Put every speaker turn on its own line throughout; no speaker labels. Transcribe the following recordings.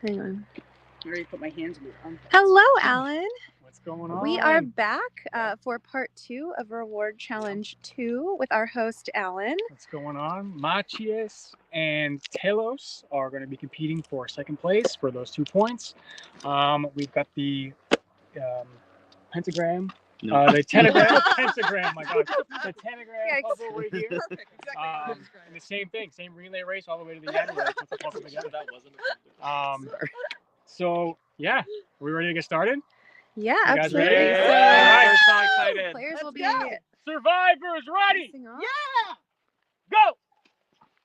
Hang on.
I already put my hands in it.
Hello, Alan.
What's going on?
We are back for part 2 of Reward Challenge 2 with our host, Alan.
What's going on? CYS and Telos are going to be competing for second place for those 2 points. We've got the pentagram. The pentagram, my God. The pentagram puzzle right here.
Perfect, exactly.
And the same thing, same relay race all the way to the end. Where they put the puzzle together.
That wasn't
So, yeah, are we ready to get started?
Yeah,
You guys
absolutely.
ready?
So,
We're so excited.
players will be
Survivors ready?
facing off.
Yeah!
Go!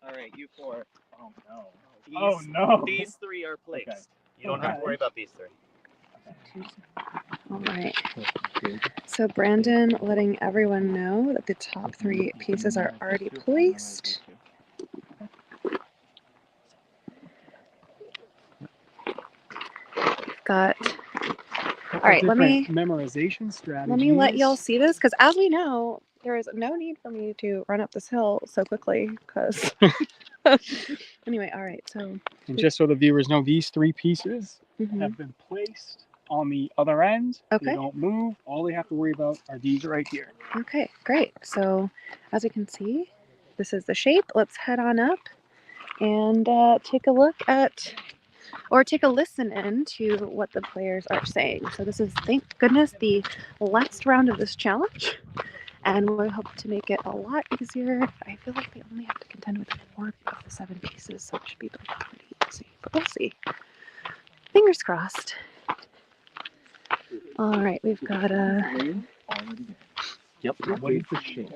All right, you 4. Oh no.
Oh, no.
These 3 are placed.
Okay.
You don't have to worry about these 3.
All right. So Brandon letting everyone know that the top 3 pieces are already placed. Got. All right, let me
memorization strategies.
let me let y'all see this because as we know, there is no need for me to run up this hill so quickly. Because anyway, all right. So
And just so the viewers know, these 3 pieces
mhm.
have been placed on the other end.
Okay.
They don't move. All they have to worry about are these right here.
Okay, great. So as we can see, this is the shape. Let's head on up and take a look at, or take a listen in to what the players are saying. So this is, thank goodness, the last round of this challenge. And we hope to make it a lot easier. I feel like they only have to contend with 4 of the 7 pieces, so it should be pretty easy. But we'll see. Fingers crossed. All right, we've got
Yep. What is the shape?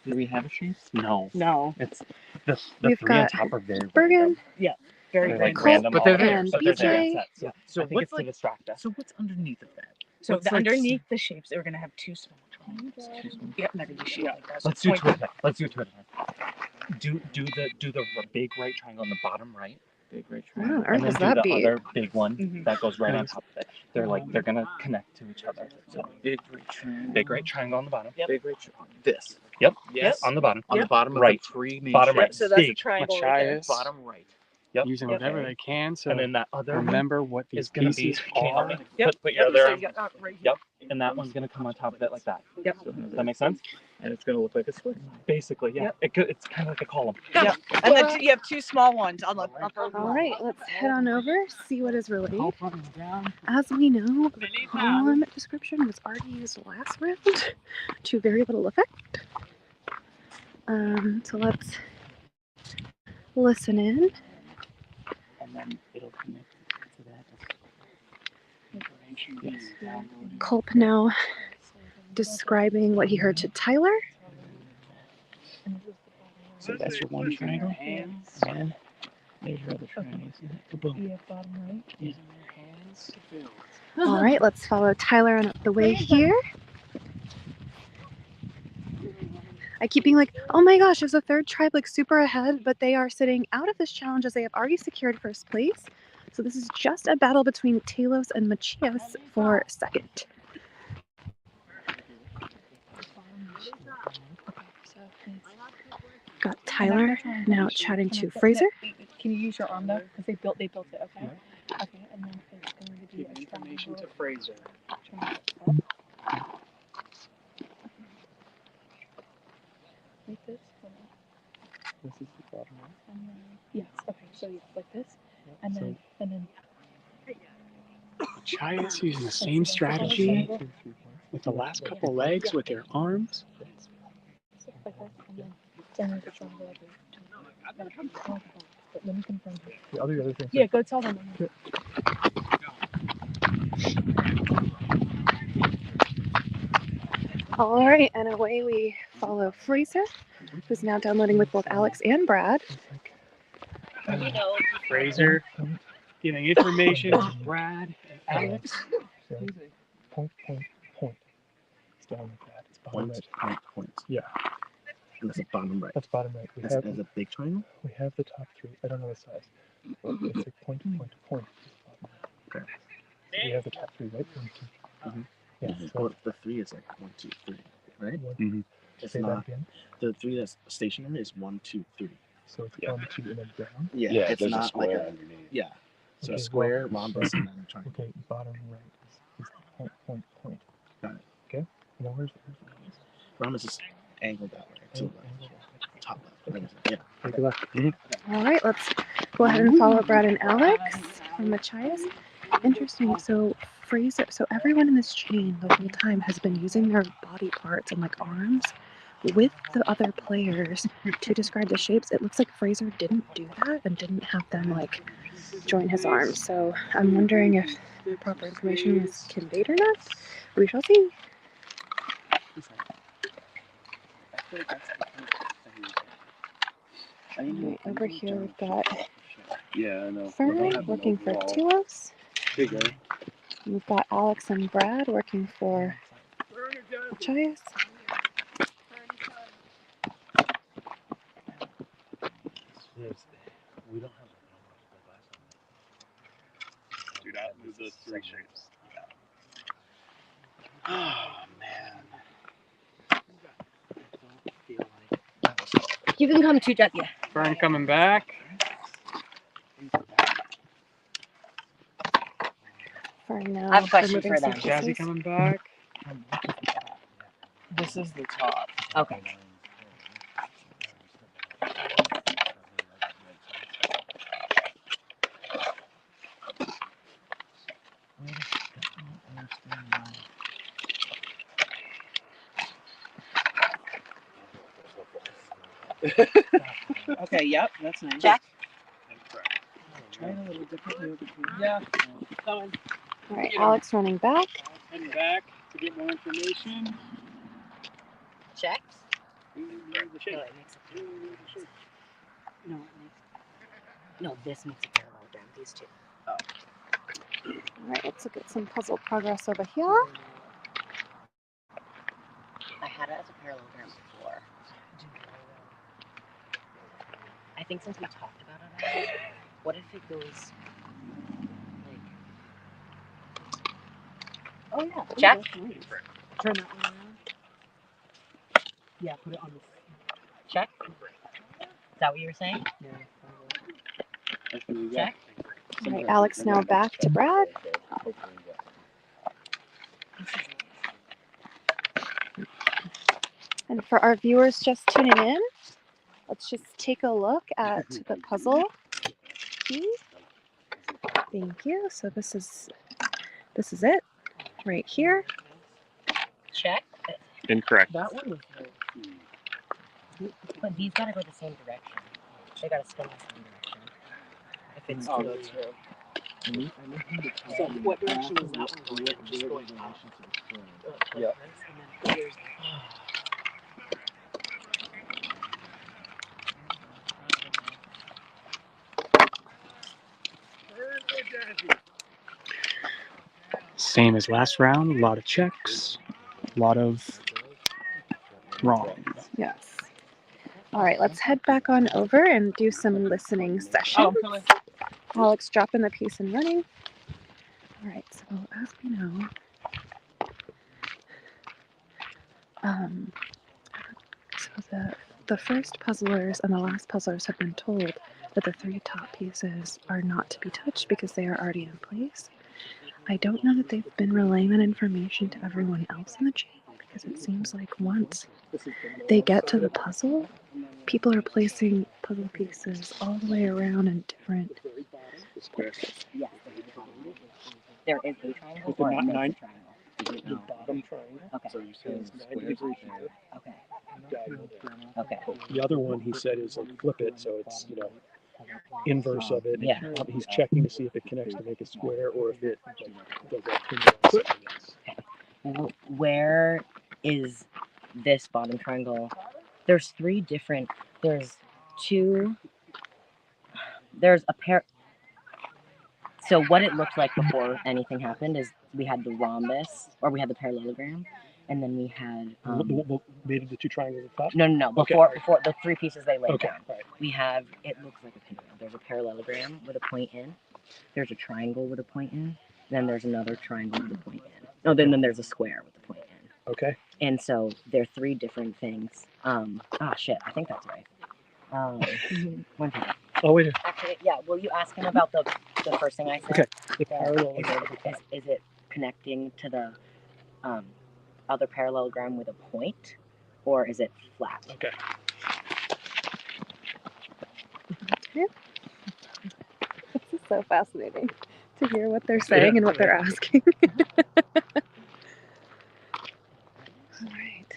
Do we have a shape? No.
No.
It's the
We've
3 on
got
top are very
Bergen,
Very
They're like
random.
random,
Colt,
but they're there.
and
But they're there.
BJ.
Yeah.
So
I think
what's
it's to
like?
distract us.
So what's underneath of that?
So
What's like
underneath the shapes, we're going to have 2 small triangles. Yep, they're going to be shaped like that. So
Let's do
point
2 at a time. Let's do 2 at a time. Do the big right triangle on the bottom right. Big right
Where on
triangle.
earth
And then
is
do
that
the
be?
other big one
Mhm.
that goes right on top of it. They're gonna connect to each other. So
Big right triangle.
big right triangle on the bottom.
Yep.
Big right triangle. This.
Yep.
Yes.
On the bottom.
On the bottom of
Right.
the 3 main
Bottom right.
shapes.
So that's a
Big.
triangle right there.
CYS.
Bottom right.
Yep.
Using
Yep.
whatever they can. So
And then that other one
remember what these
is gonna be.
pieces
Can you help
are.
me?
Yep.
Put your
Yep,
other
so
arm.
you got, right here.
Yep. And that one's gonna come on top of it like that.
Yep.
Does that make sense?
And it's gonna look like a square.
Basically, yeah.
Yep.
It's kind of like a column.
Yep. And then you have 2 small ones on the upper.
All right, let's head on over, see what is relayed.
Help running down.
As we know, the column description was already used last round to very little effect. So let's listen in.
And then it'll connect to that.
Yes.
Culp now describing what he heard to Tyler.
So that's your one triangle.
Hands.
And there's your other triangle. Boom.
Yeah, bottom right.
Using your hands to build.
All right, let's follow Tyler on the way here. I keep being like, oh my gosh, there's a 3rd tribe like super ahead, but they are sitting out of this challenge as they have already secured 1st place. So this is just a battle between Telos and CYS for 2nd. Got Tyler now chatting to Fraser.
Can you use your arm though? Because they built it, okay? Okay, and then it's going to be
Give
a
information
triangle.
to Fraser.
Like this?
This is the bottom right.
And then, yes, okay, so yeah, like this. And then
CYS using the same strategy with the last couple legs with their arms.
like this, and then the triangle like this. But let me confirm.
Yeah, I'll do the other thing.
Yeah, go tell them.
All right, and away we follow Fraser, who's now downloading with both Alex and Brad.
Fraser giving information to Brad and Alex.
So, point. It's down like that. It's bottom right.
Point.
Yeah.
And that's the bottom right.
That's bottom right.
That's a big triangle?
We have the top 3. I don't know the size. But it's like point.
Okay.
So we have the top 3, right? 1, 2.
Mhm.
Yeah.
Mhm.
So
Well, the 3 is like 1, 2, 3, right?
one,
It's
say that
not.
again.
The 3 that's stationary is 1, 2, 3.
So it's
Yeah.
1, 2, and then down.
Yeah.
Yeah,
It's
there's a
not like
square
a.
underneath.
Yeah. So
Okay,
square, rhombus, and then a triangle.
Okay, bottom right is the point.
Got it.
Okay. Now where's the rhombus?
Rhombus is angled that way to the left.
Angle.
Top left. Yeah.
Take a left.
All right, let's go ahead and follow Brad and Alex from the CYS. Interesting. So Fraser, so everyone in this chain the whole time has been using their body parts and like arms with the other players to describe the shapes. It looks like Fraser didn't do that and didn't have them like join his arms. So I'm wondering if the proper information was conveyed or not. We shall see. Right, over here we've got Fern working for Telos. We've got Alex and Brad working for the CYS.
We don't have
Do not move those three shapes.
Oh man.
You can come too, Jackie.
Fern coming back.
Fern now
I have a question
removing
for
some
them.
Jazzy
pieces.
coming back.
This is the top.
Okay.
Okay, yep, that's nice.
Jack?
Try it a little differently over here.
Yeah, coming.
All right, Alex running back.
Heading back to get more information.
Checks?
The shape.
No, no, this makes a parallelogram. These two.
All right, let's look at some puzzle progress over here.
I had it as a parallelogram before. I think since we talked about it already, what if it goes like?
Oh yeah.
Jack?
Turn that one around. Yeah, put it on this.
Check? Is that what you were saying?
Yeah.
Check?
All right, Alex now back to Brad. And for our viewers just tuning in, let's just take a look at the puzzle piece. Thank you. So this is it right here.
Check?
Incorrect.
That one was
But these gotta go the same direction. They gotta spin the same direction. If it's
Oh, that's true. So what direction is that one going? Just going up. Like
Yep.
this, and then here's
Same as last round. A lot of checks. A lot of wrong.
Yes. All right, let's head back on over and do some listening sessions.
Oh, I'm coming.
Alex dropping the piece and running. All right, so as we know, so the first puzzlers and the last puzzlers have been told that the three top pieces are not to be touched because they are already in place. I don't know that they've been relaying that information to everyone else in the chain because it seems like once they get to the puzzle, people are placing puzzle pieces all the way around in different places.
yes, there is a triangle
With the
or a
nine-
triangle.
The bottom triangle.
Okay.
So you're saying
It's
square
9 degrees
right
here.
Okay.
Diagonal there.
Okay.
The other one he said is like flip it, so it's inverse of it.
Yeah.
He's checking to see if it connects to make a square or if it does that.
Where is this bottom triangle? There's three different. There's two. There's a pair. So what it looked like before anything happened is we had the rhombus, or we had the parallelogram, and then we had
Made the two triangles at the top.
no.
Okay.
Before the three pieces they laid
Okay.
down,
Right.
we have it looks like a pentagram. There's a parallelogram with a point in. There's a triangle with a point in. Then there's another triangle with a point in. Oh, then there's a square with a point in.
Okay.
And so they're three different things. Shit, I think that's right. One second.
Oh, wait.
Actually, yeah. Will you ask him about the first thing I said?
Okay. The
Yeah.
parallelogram.
Is it connecting to the other parallelogram with a point, or is it flat?
Okay.
This is so fascinating to hear what they're saying and what they're asking. All right.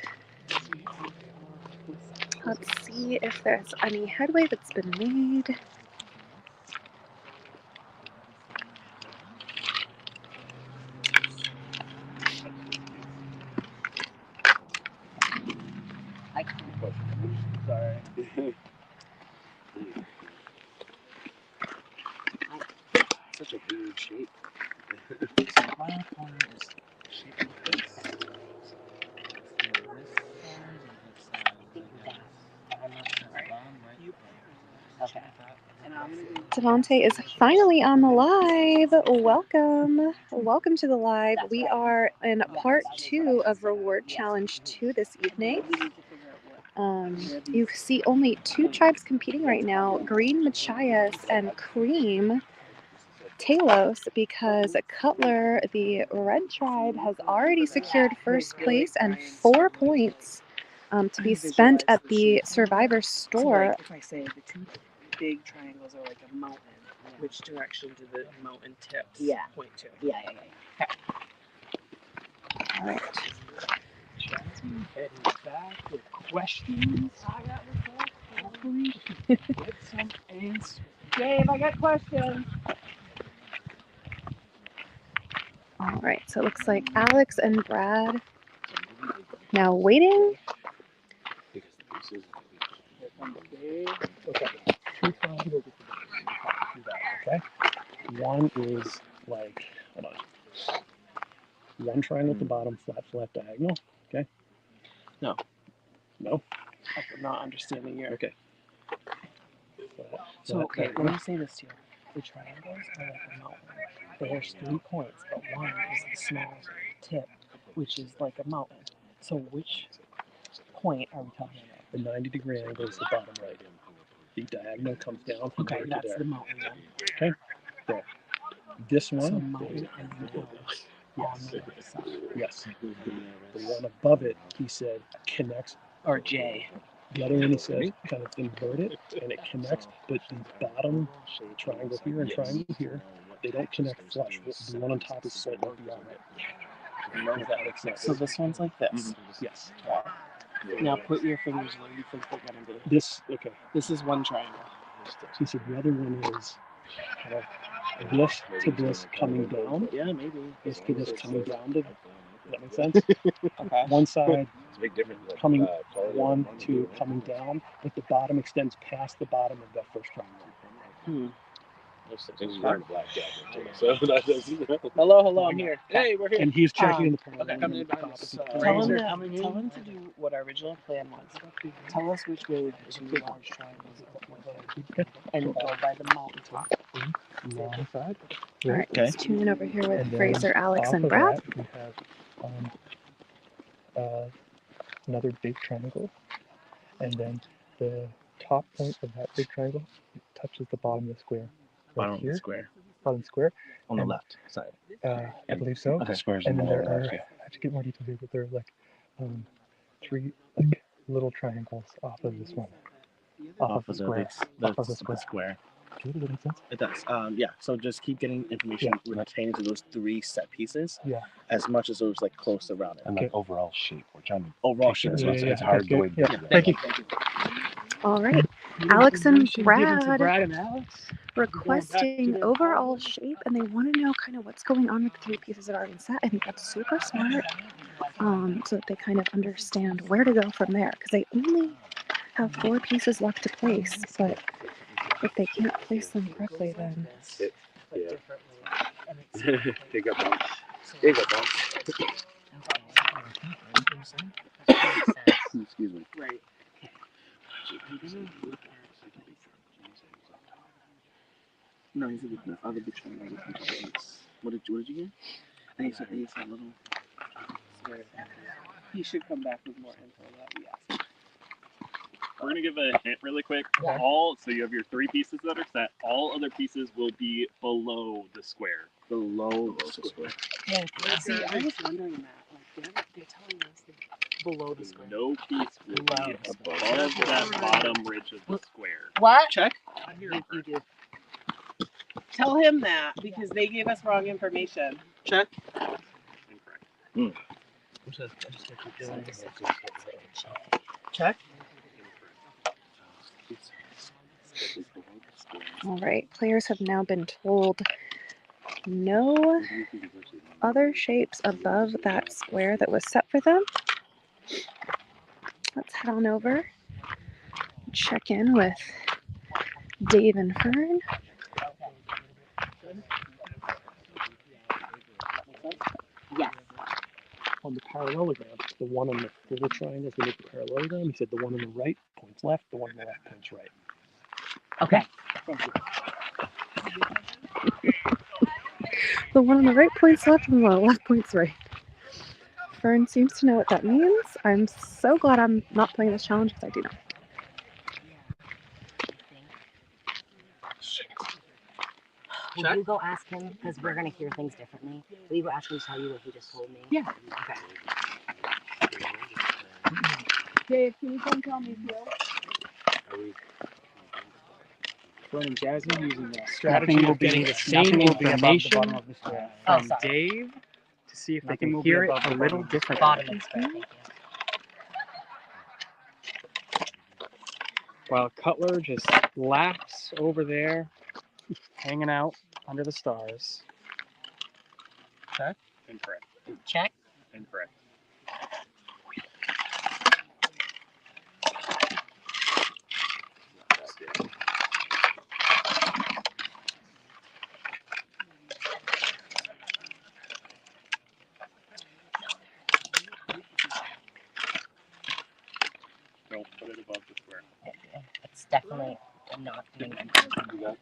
Let's see if there's any headway that's been made.
Sorry.
Such a weird shape.
So my corner is shaped like this. So this side and this side.
I'm not sure.
Bottom right.
Okay.
Devontae is finally on the live. Welcome. Welcome to the live. We are in part 2 of Reward Challenge 2 this evening. You see only 2 tribes competing right now, Green Machias and Cream Talos, because Cutler, the red tribe, has already secured first place and 4 points to be spent at the Survivor store.
If I say the 2 big triangles are like a mountain, which direction do the mountain tips point to?
Yeah.
All right.
Jasmine heading back with questions. Hopefully she can get some answers.
Dave, I got questions.
All right, so it looks like Alex and Brad now waiting.
Here comes Dave. Okay. 2 triangles at the base. Okay. One is like, hold on. 1 triangle at the bottom, flat diagonal. Okay.
No.
No.
I'm not understanding your.
Okay.
So, okay, let me say this to you. The triangles are like a mountain. There's 3 points, but one is the small tip, which is like a mountain. So, which point are we talking about?
The 90-degree angle is the bottom right. The diagonal comes down from
Okay,
there to
that's
there.
the mountain then.
Okay. There. This
So,
one.
mountain and the hill on the right side.
Yes. The one above it, he said, connects.
Or J.
The other one, he says, kind of invert it, and it connects. But the bottom triangle here and triangle here, they don't connect flush. The one on top is slightly beyond it. If that makes sense.
So, this one's like this.
Yes.
Now, put your fingers where you think they're going to be.
This, okay.
This is one triangle.
He said the other one is kind of this to this coming down.
Yeah, maybe.
This to this coming down. Does that make sense?
Okay.
One side
It's a big difference.
coming 1, 2 coming down, but the bottom extends past the bottom of that first triangle.
Hello, I'm here. Hey, we're here.
And he's checking the parallel.
Okay, coming in. Tell him to do what our original plan was. Tell us which way the 2 large triangles and go by the mountaintop.
Long side.
All right,
Okay.
let's tune in over here with
And then
Fraser, Alex,
off
and
of
Brad.
that, we have another big triangle, and then the top point of that big triangle touches the bottom of the square.
Bottom of
here,
the square.
bottom square.
On the
And,
left side.
I believe so.
Okay, squares
And
in
then
the
there are,
left.
I have to get more details here, but there are like 3 like little triangles off of this one. Off of the square. Off of the square.
square.
Okay, does that make sense?
It does. Yeah. So just keep getting information pertaining to those 3 set pieces.
Yeah.
As much as those like close around it.
And like overall shape. We're trying to
Overall shape.
Yeah, yeah,
it's hard
that's
the way
good. Yeah. Thank you.
All right, Alex and
Given to
Brad
Brad and Alex.
requesting overall shape, and they want to know kind of what's going on with the 3 pieces that are already set. I think that's super smart, so that they kind of understand where to go from there, because they only have 4 pieces left to place. But if they can't place them correctly, then
Take a bump. Take a bump. Excuse me.
Right. No, he said the other big triangle. What did you get? And he said little. He should come back with more info that we asked.
We're gonna give a hint really quick.
Yeah.
So you have your 3 pieces that are set. All other pieces will be below the square.
Below the square.
Yeah, see, I was wondering that. Like, they're telling us that below the square.
No piece will
Below
be
the square.
above that bottom ridge of the square.
What?
Check. You did. Tell him that because they gave us wrong information. Check.
Incorrect.
Check.
All right, players have now been told no other shapes above that square that was set for them. Let's head on over, check in with Dave and Fern.
Yes.
On the parallelogram, the one on the little triangles that make the parallelogram, he said the one on the right points left, the one on the left points right.
Okay. Thank you.
The one on the right points left and the one on the left points right. Fern seems to know what that means. I'm so glad I'm not playing this challenge because I do not.
Will you go ask him? Because we're going to hear things differently. Will you go ask him to tell you what he just told me?
Yeah.
Okay.
Dave, can you come tell me too?
Fern and Jazzy using the
Nothing
strategy
will
of getting
be-
the same
nothing will be above the
information
bottom of the square.
Oh,
from
sorry.
Dave to see if they
Nothing
can
will be
hear it
above the
a little
bottom of the
differently.
Bottom of the square. Thank you.
While Cutler just laughs over there, hanging out under the stars.
Incorrect.
Check.
Incorrect. Don't put it above the square.
It's definitely not doing anything.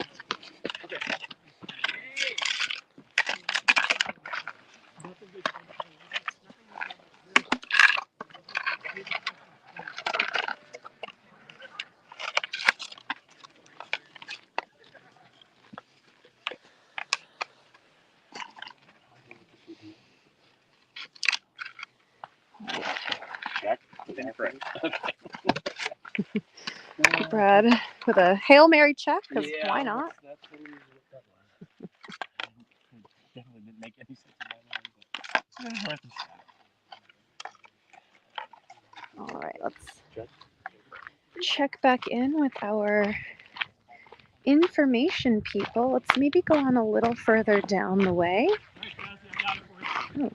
Check. Incorrect.
Brad with a Hail Mary check, because why not?
That's what it is. Definitely didn't make any sense in my mind.
All right, let's check back in with our information people. Let's maybe go on a little further down the way. Oh.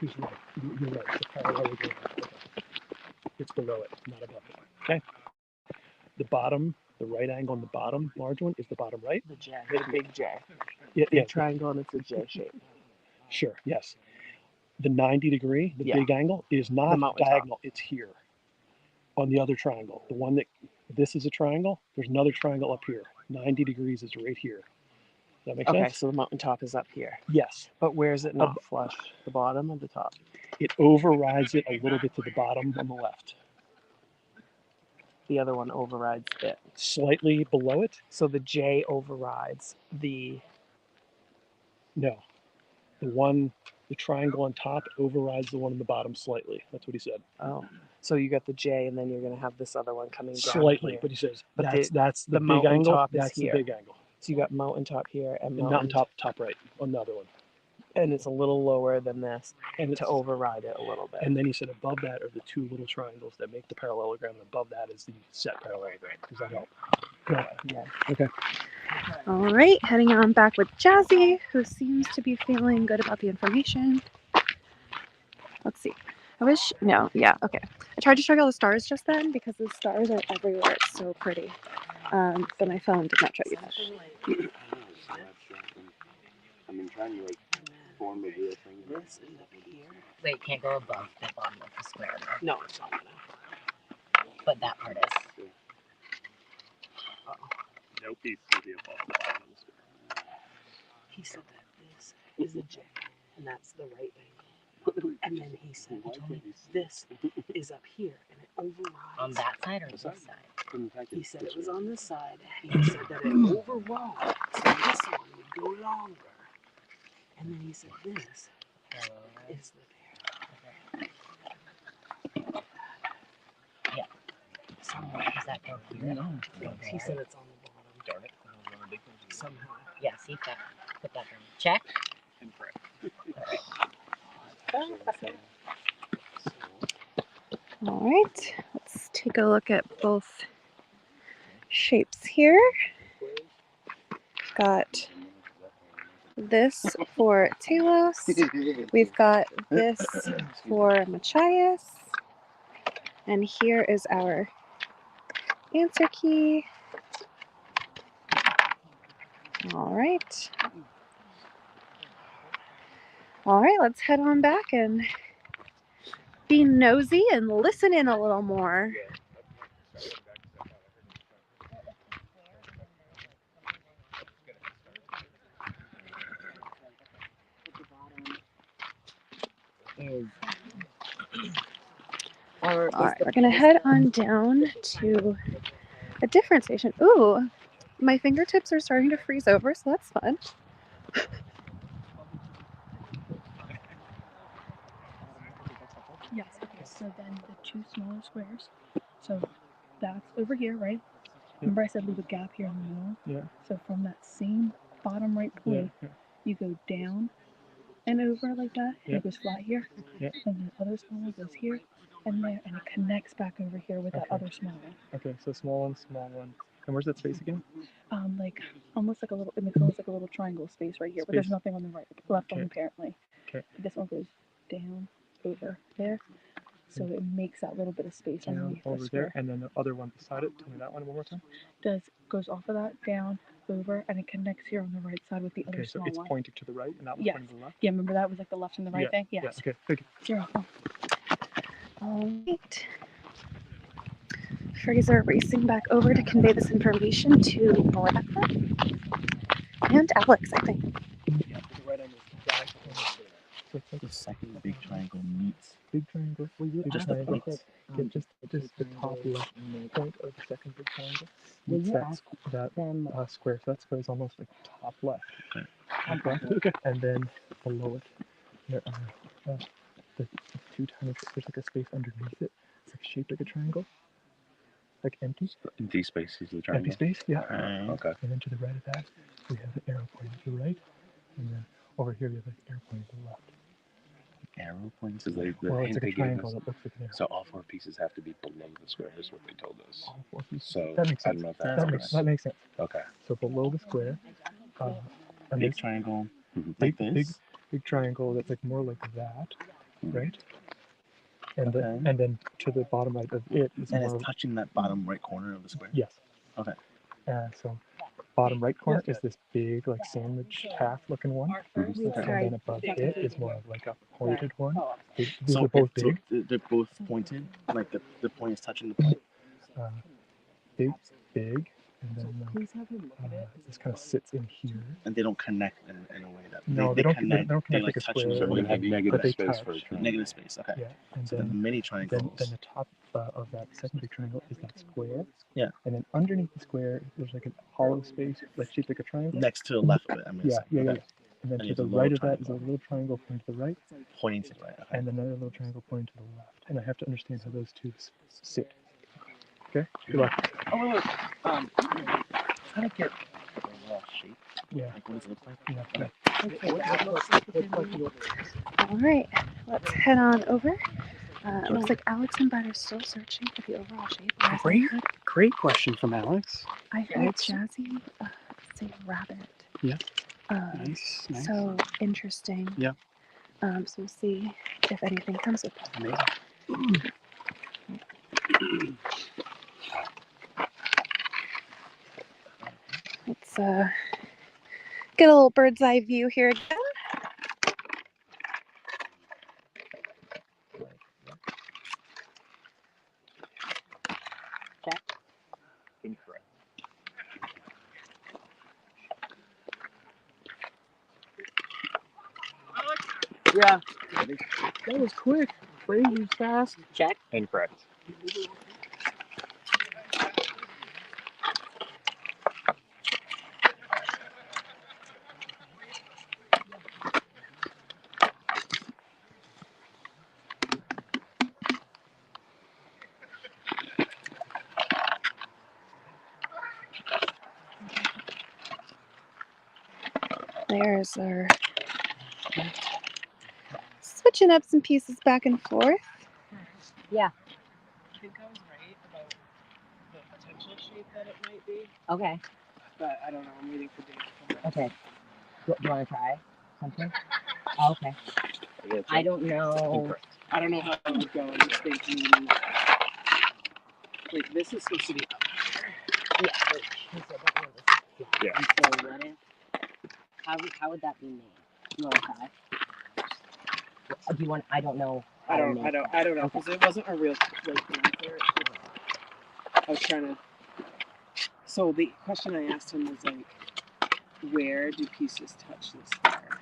He's right. You're right. The parallelogram. It's below it, not above it. Okay. The bottom, the right angle on the bottom, large one, is the bottom right.
The J. The big J.
Yeah,
Big
yeah.
triangle and it's a J shape.
Sure. Yes. The 90 degree, the
Yeah.
big angle, is
The
not
mountain top.
diagonal. It's here on the other triangle. The one that this is a triangle. There's another triangle up here. 90 degrees is right here. Does that make
Okay,
sense?
so the mountain top is up here.
Yes.
But where is it not flush? The bottom or the top?
It overrides it a little bit to the bottom on the left.
The other one overrides it.
Slightly below it?
So the J overrides the.
No. The triangle on top overrides the one on the bottom slightly. That's what he said.
Oh. So you got the J and then you're going to have this other one coming down.
Slightly,
here.
but he says
But
that's the
the
big
mountain
angle.
top is
That's
here.
the big angle.
So you got mountain top here and
And mountain top right on the other one.
And it's a little lower than this
And
to override it a little bit.
And then he said above that are the two little triangles that make the parallelogram, and above that is the set parallelogram. Does that help? Good.
Yeah.
Okay.
All right, heading on back with Jazzy, who seems to be feeling good about the information. Let's see. Okay. I tried to show you all the stars just then because the stars are everywhere. It's so pretty. But my phone did not show you that.
I've been trying to form a real thing.
This is up here.
Wait, you can't go above the bottom of the square, though.
No, it's not gonna.
But that part is.
No piece will be above the bottom of the square.
He said that this is a J, and that's the right angle. And then he said, he told me this is up here and it overrides.
On that side or this side?
He said it was on this side. And he said that it overrode. So this one would go longer. And then he said this is the pair.
Yeah. Somewhere. Does that go here?
No.
He said it's on the bottom.
Darn it.
Somehow.
Yeah, see that. Put that down. Check.
Incorrect.
All right, let's take a look at both shapes here. Got this for Telos. We've got this for CYS. And here is our answer key. All right. All right, let's head on back and be nosy and listen in a little more.
Is
All right, we're gonna head on down to a different station. Ooh, my fingertips are starting to freeze over, so that's fun.
Yes, okay, so then the two smaller squares. So that's over here, right? Remember I said leave a gap here in the middle?
Yeah.
So from that same bottom right point, you go down and over like that, and it goes flat here.
Yeah.
And the other small one goes here and there, and it connects back over here with that other small one.
Okay, so small one, small one. And where's that space again?
Like almost like a little, it makes almost like a little triangle space right here, but there's
Space.
nothing on the right, left on
Okay.
apparently.
Okay.
This one goes down, over there. So it makes that little bit of space
Down
underneath the
over
square.
there, and then the other one beside it. Tell me that one more time.
Goes off of that, down, over, and it connects here on the right side with the other
Okay, so
small
it's
one.
pointing to the right, and that one's
Yes.
pointing to the left.
Yeah, remember that was like the left and the right thing? Yes.
Yeah. Okay. Thank you.
You're welcome.
All right. Fraser racing back over to convey this information to Rebecca and Alex, I think.
Yeah. The right angle is that corner. So it's like
The second big triangle meets.
big triangle. Big
Just
triangle.
points.
Just the top left point of the second big triangle.
Will
Meets
you
that
ask
that
them?
square. So that square is almost like top left. Okay. And then below it, there are the two tiny. There's like a space underneath it. It's like shaped like a triangle, like empty.
Empty space is the
Empty
triangle.
space. Yeah.
Okay.
And then to the right of that, we have an arrow pointing to the right, and then over here we have like an arrow pointing to the left.
Arrow points. Is the
Well,
hint
it's like
they
a
gave
triangle
us.
that looks like an arrow.
So all four pieces have to be below the square, is what they told us.
All four pieces.
So
That makes
I
sense.
don't know if
That makes sense.
Okay.
So below the square, and
Big
this
triangle.
big,
Like this.
big triangle that's like more like that, right? And
Okay.
and then to the bottom right of it is
And
more.
it's touching that bottom right corner of the square.
Yes.
Okay.
So bottom right corner is this big like sandwich half looking one, and then above it is more of like a pointed one. These are both big.
They're both pointed. Like the point is touching the point.
Big, and then this kind of sits in here.
And they don't connect in a way that
They don't connect
They
like a
touch
square.
So we're gonna have negative
but they
space
touch.
for a triangle.
negative space. Okay.
Yeah, and
So then the mini triangles.
then the top of that second big triangle is that square.
Yeah.
And then underneath the square, there's like a hollow space like shaped like a triangle.
Next to the left of it. I'm gonna say.
Yeah.
Okay.
And then
And
to
it's a
the
little
right of that is a
triangle.
little triangle pointing to the right,
Pointing to the right. Okay.
and another little triangle pointing to the left. And I have to understand how those two sit. Okay. Good luck.
Oh wait. How to get the overall shape?
Yeah.
Like what does it look like?
Yeah.
All right, let's head on over. It looks like Alex and Bud are still searching for the overall shape.
Great question from Alex.
I heard Jazzy say rabbit.
Yeah.
Nice.
Nice.
So interesting.
Yeah.
So we'll see if anything comes of that.
Amazing.
Let's get a little bird's eye view here again.
Incorrect.
Yeah. That was quick. Crazy fast.
Check.
Incorrect.
Players are switching up some pieces back and forth.
Yeah.
I think I was right about the potential shape that it might be,
Okay.
but I don't know. I'm waiting for Dave to come back.
Okay. Do you want to try something? Oh, okay. I don't know.
Incorrect.
I don't know how it would go. I'm just thinking. Wait, this is supposed to be up.
Yeah. Wait, he said that one was flat.
Yeah.
And so what if? How would that be made? You want to try? Do you want? I don't know.
I don't know
Okay.
because it wasn't a real answer. I was trying to. So the question I asked him was like, where do pieces touch the square?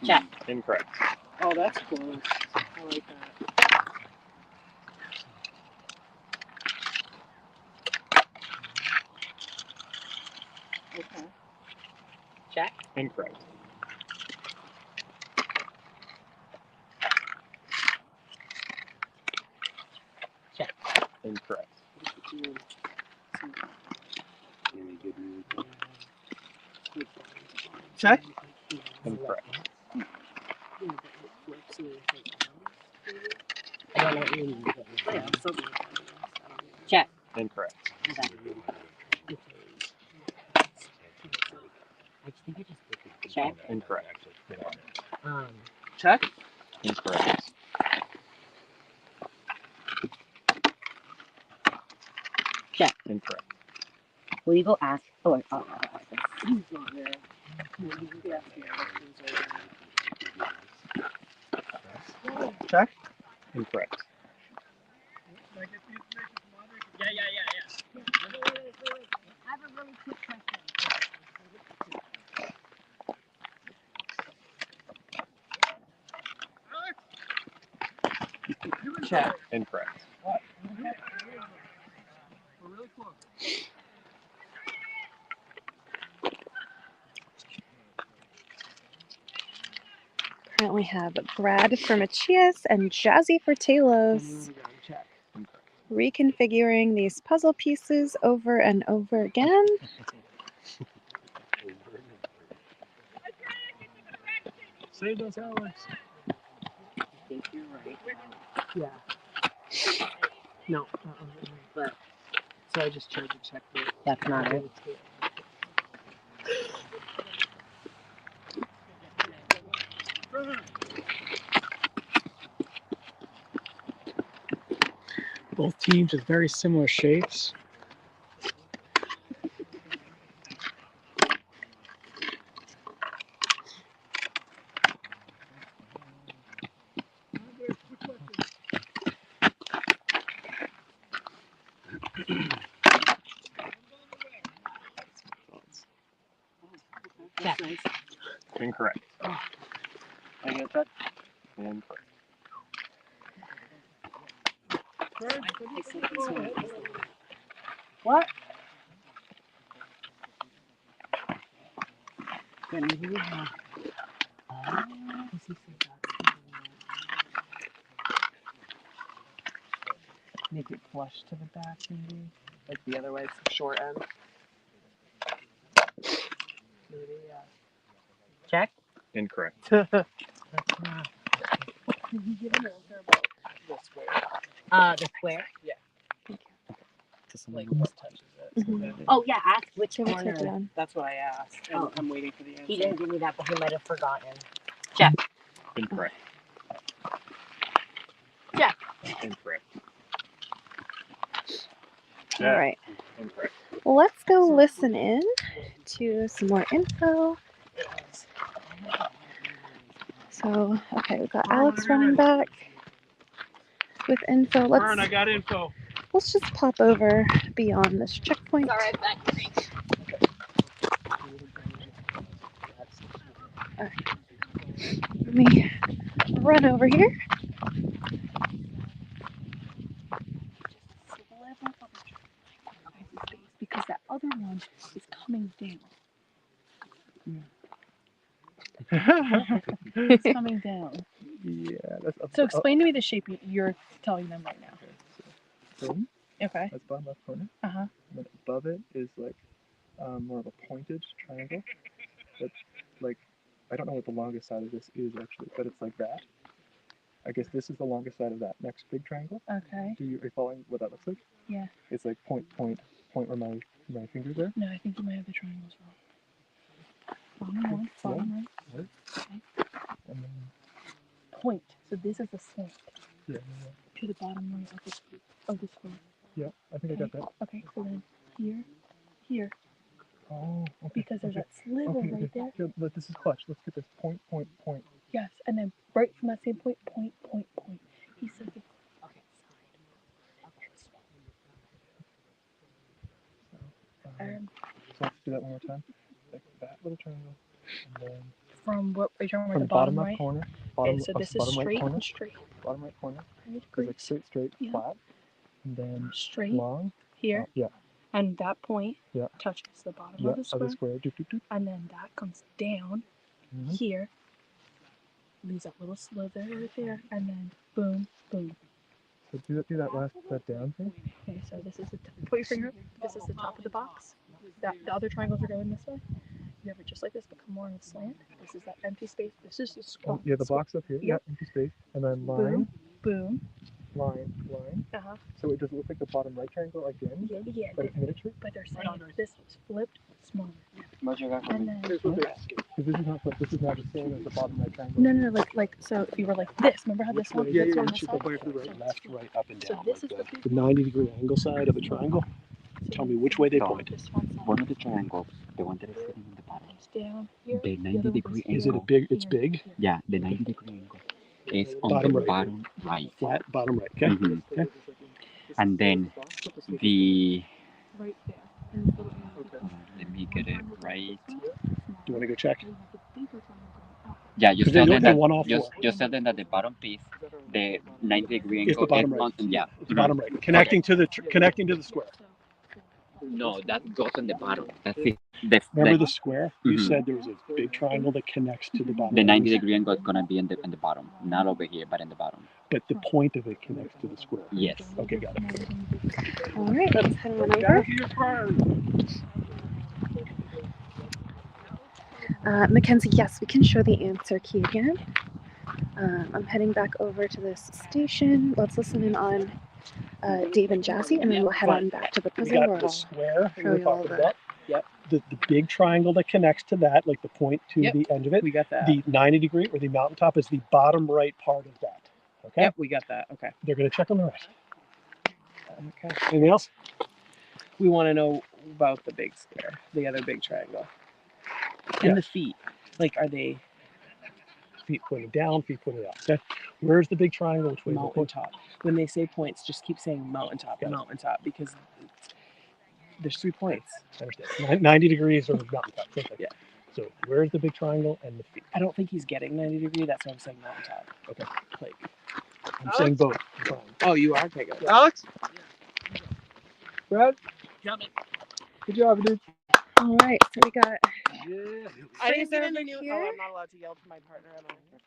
Check.
Incorrect.
Oh, that's close. I like that. Okay.
Check.
Incorrect.
Check.
Incorrect.
Check.
Incorrect.
I don't know what you mean. Check.
Incorrect.
Okay. I think I just did that. Check.
Incorrect.
Check.
Incorrect.
Check.
Incorrect.
Will you go ask? Oh,
He's not there. Yeah. Check.
Incorrect.
I have a really quick question.
Check.
Incorrect.
We're really close.
Currently have Brad for Machias and Jazzy for Talos.
Check.
Reconfiguring these puzzle pieces over and over again.
Save us, Alex.
I think you're right.
Yeah. No.
But
So I just tried to check the.
that's not it.
Both teams with very similar shapes.
That's nice.
Incorrect.
I get that.
Incorrect.
What?
Yeah, maybe we have.
Make it flush to the back, maybe. Like the other way, it's the short end. Maybe, yeah.
Check.
Incorrect.
Did you give an answer about the square?
The square.
Like what touches it?
Mhm.
Oh yeah, ask which
Give it to
corner.
Dan.
That's what I asked. And
Oh.
I'm waiting for the answer.
He didn't give me that, but he might have forgotten. Check.
Incorrect.
Check.
Incorrect.
All right.
Incorrect.
Well, let's go listen in to some more info. So, okay, we've got Alex running back with info.
Vern, I got info.
Let's just pop over beyond this checkpoint.
Sorry, back to me.
Let me run over here.
Because that other one is coming down. It's coming down.
Yeah, that's up.
So explain to me the shape you're telling them right now.
Boom.
Okay.
That's bottom left corner.
Uh-huh.
And then above it is like more of a pointed triangle. That's like, I don't know what the longest side of this is actually, but it's like that. I guess this is the longest side of that next big triangle.
Okay.
Are you following what that looks like?
Yeah.
It's like point where my fingers are.
No, I think you might have the triangles wrong. Bottom one, bottom right. Okay.
And then,
Point. So this is the slant
yeah,
to the bottom right of the square.
yeah, I think I got that.
Okay, so then here,
Oh, okay.
because there's that sliver right there.
Yeah, but this is clutch. Let's get this point.
Yes, and then right from that same point. He said the
So let's do that one more time. Like that little triangle, and then
from what are you talking about?
from
The bottom
left
right
corner.
Okay, so this is
bottom right
straight
corner.
and straight.
Bottom right corner.
Right,
It's like straight,
Yeah.
flat, and then
Straight
long.
here,
Yeah,
and that point
yeah,
touches the bottom
yeah.
of the square,
Doop, doop, doop.
and then that comes down
Mhm.
here, leaves that little slither right there, and then boom, boom.
So do that down thing.
Okay, so this is put your finger up. This is the top of the box. That the other triangles are going this way. You have it just like this, but come more in a slant. This is that empty space. This is the square.
Oh, yeah, the box up here.
Yep.
Yeah, empty space, and then
Boom,
line,
boom.
line.
Uh-huh.
So it does look like the bottom right triangle again,
Yeah.
but it's miniature.
But they're saying this was flipped smaller. And then
Because this is not flipped. This is not the same as the bottom right triangle.
no, like so if you were like this, remember how this one?
Yeah,
this
yeah,
one
yeah.
this
Should
side?
go back to the right.
Left, right, up and
So
down.
this
Like
is
the,
the
the 90-degree angle side of the triangle. Tell me which way they point.
This one side
One of the triangles, the one that is sitting in the bottom,
is down here.
the
The other one
90-degree
is
Is it a
angle.
big? It's big.
Yeah, the 90-degree angle is on
Bottom
the
right.
bottom right.
Flat, bottom right. Okay.
Mhm.
Okay.
And then the,
right there. And this little
hold on, let me get it right.
Do you want to go check?
Yeah, just
Because
tell
they're
them that
one off four.
just tell them that the bottom piece, the 90-degree
It's
angle
the bottom
is
right.
on, yeah.
It's bottom right. Connecting to the square.
No, that goes on the bottom. That's it.
Remember the square? You
Mhm.
said there was a big triangle that connects to the bottom.
The
right.
90-degree angle is gonna be in the bottom, not over here, but in the bottom.
But the point of it connects to the square.
Yes.
Okay, got it.
All right, let's head on over. Mackenzie, yes, we can show the answer key again. I'm heading back over to this station. Let's listen in on Dave and Jassy, and then we'll head on back to the
We
puzzle
got
where
the
I'll
square we
show
were
you all
talking
the.
about.
Yep.
The big triangle that connects to that, like the point to
Yep.
the end of it.
We got that.
The 90-degree or the mountaintop is the bottom right part of that. Okay.
Yep, we got that. Okay.
They're going to check on the rest.
Okay.
Anything else?
We want to know about the big square, the other big triangle, and
Yeah.
the feet. Like, are they
Feet pointed down, feet pointed out. Okay. Where's the big triangle? Which way is it pointing?
mountaintop? When they say points, just keep saying mountaintop,
Got it.
mountaintop, because there's 3 points.
I understand. 90 degrees or mountaintop. Same thing.
Yeah.
So where's the big triangle and the feet?
I don't think he's getting 90 degree. That's why I'm saying mountaintop.
Okay.
Like,
I'm saying both. I'm trying.
oh, you are? Okay, good.
Alex? Brad? Good job, dude.
All right, so we got
Yeah.
I didn't get
Fraser
any
over
new.
here.
Oh, I'm not allowed to yell to my partner. I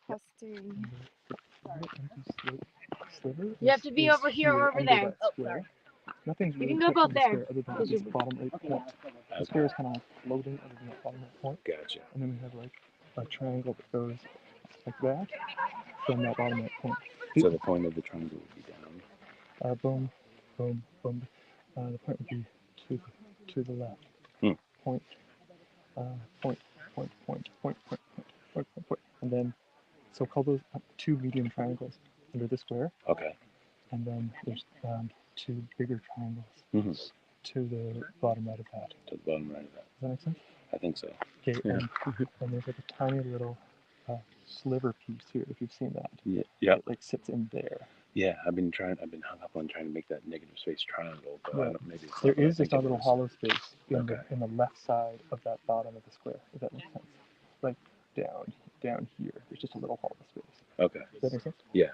don't
Testing.
You have to be over here or over there.
Oh, sorry. Nothing's
You
really
can go
touching
both
the
there.
square other than this bottom right point. The square is kind of floating other than that bottom right point.
Gotcha.
And then we have like a triangle that goes like that from that bottom right point.
So the point of the triangle would be down.
Boom, boom, boom. The point would be to the left.
Hmm.
Point, point, point, point, point, point, point, point, point, point. And then, so call those two medium triangles under the square.
Okay.
And then there's two bigger triangles
Mm-hmm.
to the bottom right of that.
To the bottom right of that.
Does that make sense?
I think so.
Okay,
Yeah.
and there's like a tiny little sliver piece here, if you've seen that.
Yeah. Yep.
It like sits in there.
Yeah, I've been hung up on trying to make that negative space triangle, but I
Yeah.
don't, maybe it's
There
not what I
is just
think
a
it
little
is.
hollow space in
Okay.
the left side of that bottom of the square, if that makes sense. Like down down here. There's just a little hollow space.
Okay.
Does that make sense?
Yeah.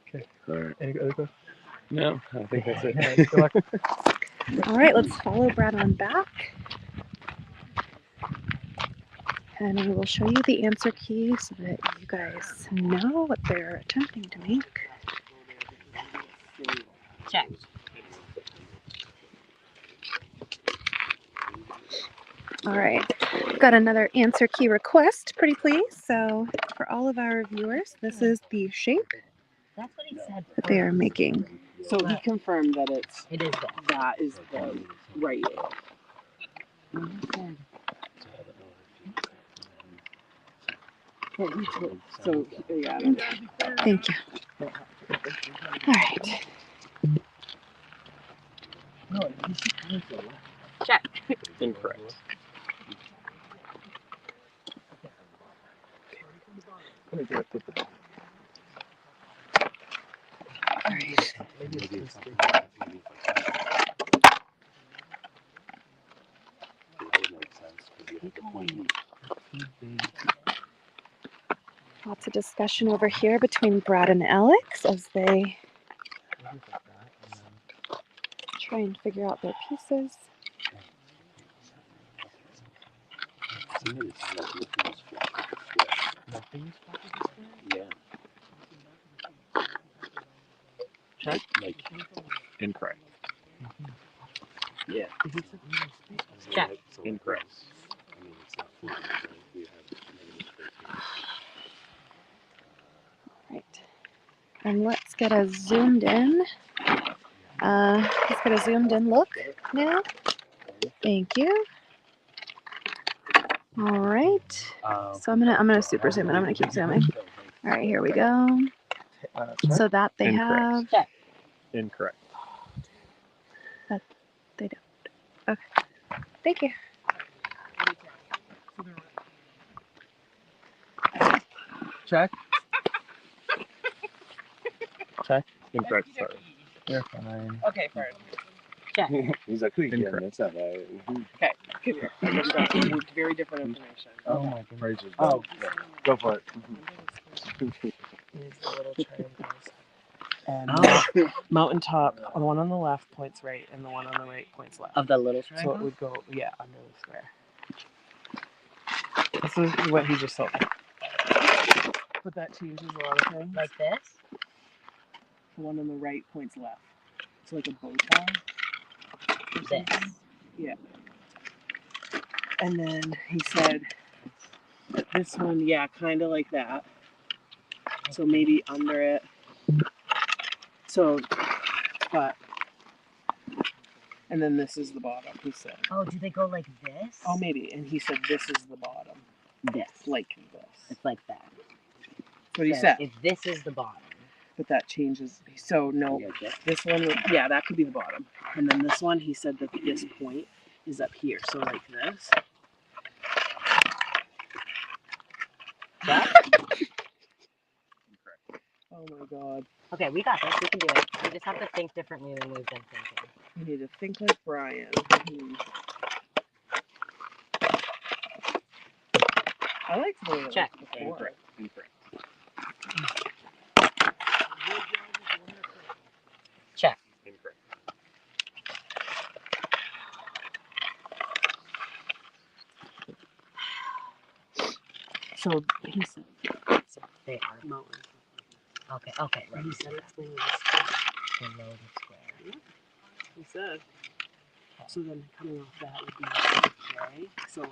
Okay.
All right.
Any other questions?
No, I think that's it.
All right, good luck.
All right, let's follow Brad on back. And we will show you the answer key so that you guys know what they're attempting to make.
Check.
All right, we've got another answer key request, pretty please. So for all of our viewers, this is the shape
That's what he said.
that they are making.
So he confirmed that
It is
that is the right. So yeah.
Thank you. All right.
Check.
Incorrect. Let me do it with the
All right.
maybe it's this big.
Lots of discussion over here between Brad and Alex as they try and figure out their pieces.
Yeah.
Check.
Like,
Incorrect.
yeah.
Check.
Incorrect.
I mean, it's not flat, right? We have negative space
Right. And let's get a zoomed in. Let's get a zoomed in look now. Thank you. All right. So I'm gonna super zoom in. I'm gonna keep zooming. All right, here we go. So that they have.
Check.
Incorrect.
That they don't. Okay. Thank you.
Check. Check. Incorrect. Sorry. You're fine.
Okay, fine.
Check.
He's like, who again?
Incorrect.
That's not right.
Okay, come here. I just got very different information.
Oh my goodness.
Oh, go for it.
These little triangles. And
Oh.
mountaintop, the one on the left points right, and the one on the right points left.
Of the little
So
triangle?
it would go, yeah, under the square. This is what he just told me. But that changes a lot of things.
Like this?
The one on the right points left. It's like a bow tie.
This.
Yeah. And then he said that this one, yeah, kind of like that. So maybe under it. So, but, and then this is the bottom, he said.
Oh, do they go like this?
Oh, maybe. And he said this is the bottom.
This.
Like this.
It's like that.
That's what he
So
said.
if this is the bottom.
But that changes. So, no, this one, yeah, that could be the bottom. And then this one, he said that this point is up here. So, like this.
That?
Oh my God.
Okay, we got this. We can do it. We just have to think differently than we've been thinking.
You need to think like Brian. I liked the way it
Check.
looked before.
Incorrect.
Check.
Incorrect.
So, he said
They are.
mountain.
Okay, okay. Right.
He said it's below the square.
Below the square.
He said. So then coming off that would be J. So,